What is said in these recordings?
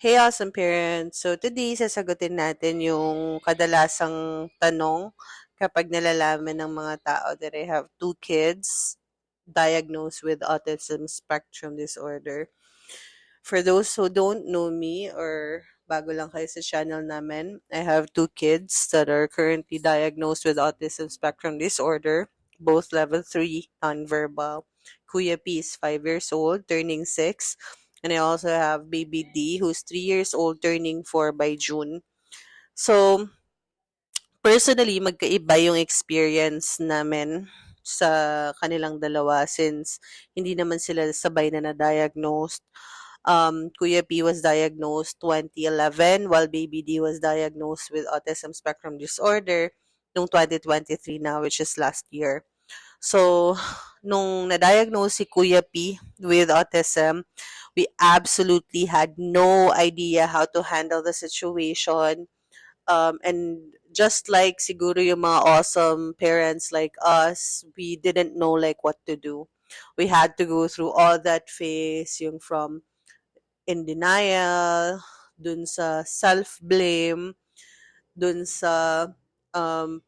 Hey, awesome parents! So today, sasagutin natin yung kadalasang tanong kapag nalalaman ng mga tao that I have two kids diagnosed with autism spectrum disorder. For those who don't know me or bago lang kayo sa channel namin, I have two kids that are currently diagnosed with autism spectrum disorder, both level 3 nonverbal. Kuya P is 5 years old, turning 6. And I also have baby D, who's 3 years old, turning 4 by June. So, personally, magkaiba yung experience namin sa kanilang dalawa since hindi naman sila sabay na na-diagnosed. Kuya P was diagnosed 2011 while baby D was diagnosed with autism spectrum disorder noong 2023 na, which is last year. So, nung na-diagnose si Kuya P with autism, we absolutely had no idea how to handle the situation. And just like siguro yung mga awesome parents like us, we didn't know like what to do. We had to go through all that phase, yung from in denial, dun sa self-blame, dun sa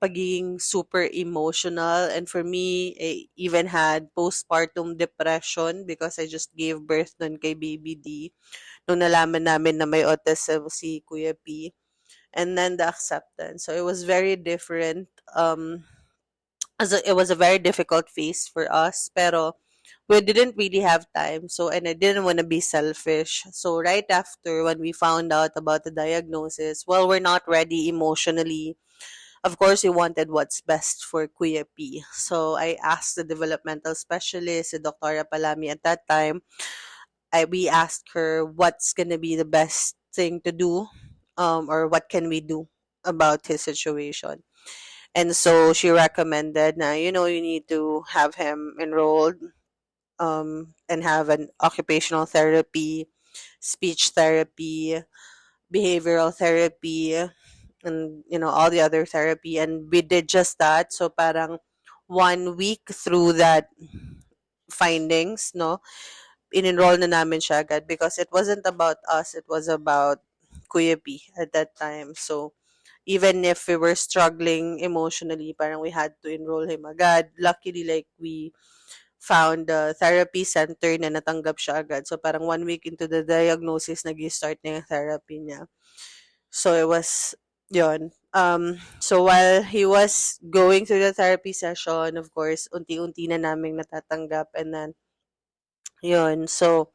pagiging super emotional. And for me, I even had postpartum depression because I just gave birth nun kay baby D nung nalaman namin na may autism si Kuya P. And then the acceptance. So it was very different. It was a very difficult phase for us, pero we didn't really have time. So, and I didn't want to be selfish. So, right after when we found out about the diagnosis, well, we're not ready emotionally. Of course, we wanted what's best for Kuya P. So, I asked the developmental specialist, the Dr. Palami at that time. We asked her what's gonna be the best thing to do, or what can we do about his situation. And so she recommended na, you need to have him enrolled and have an occupational therapy, speech therapy, behavioral therapy, and all the other therapy. And we did just that. So parang 1 week through that findings, no, in-enroll na namin siya agad because it wasn't about us, it was about Kuya P at that time. So even if we were struggling emotionally, parang we had to enroll him agad. Luckily, like, we found a therapy center na natanggap siya agad. So, parang 1 week into the diagnosis, nag-start na yung therapy niya. So, it was, yun. So, while he was going through the therapy session, of course, unti-unti na naming natatanggap. And then, yun. So,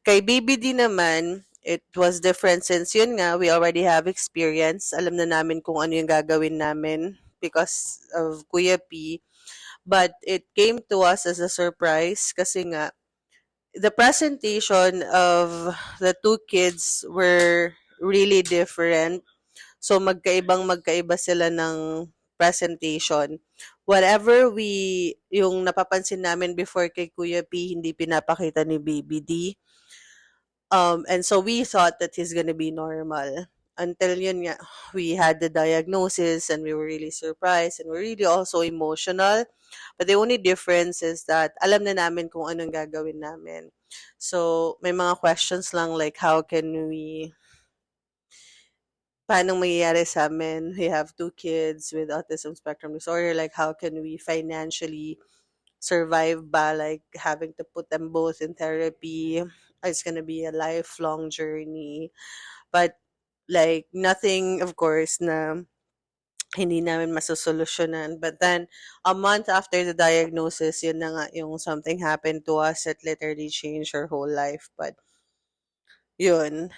kay baby D naman, it was different since yun nga, we already have experience. Alam na namin kung ano yung gagawin namin because of Kuya P. But it came to us as a surprise kasi nga, the presentation of the two kids were really different. So, magkaiba sila ng presentation. Whatever yung napapansin namin before kay Kuya P, hindi pinapakita ni Baby D. And so we thought that he's gonna be normal. Until yun nga, we had the diagnosis and we were really surprised and we're really also emotional. But the only difference is that alam na namin kung anong gagawin namin. So, may mga questions lang like paano mangyayari sa amin? We have two kids with autism spectrum disorder. Like, how can we financially survive ba? Like, having to put them both in therapy. It's gonna be a lifelong journey. But, like, nothing, of course, na hindi namin masosolusyonan. But then, a month after the diagnosis, yun na nga yung something happened to us that literally changed our whole life. But, yun.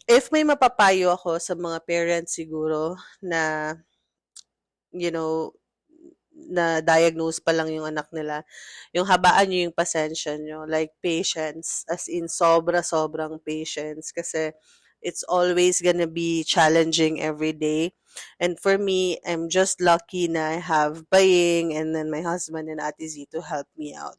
If may mapapayo ako sa mga parents siguro na, you know, na diagnose pa lang yung anak nila, yung habaan nyo yung pasensya nyo, like patience, as in sobrang patience kasi it's always gonna be challenging every day. And for me, I'm just lucky na I have Baying and then my husband and Ate Z to help me out.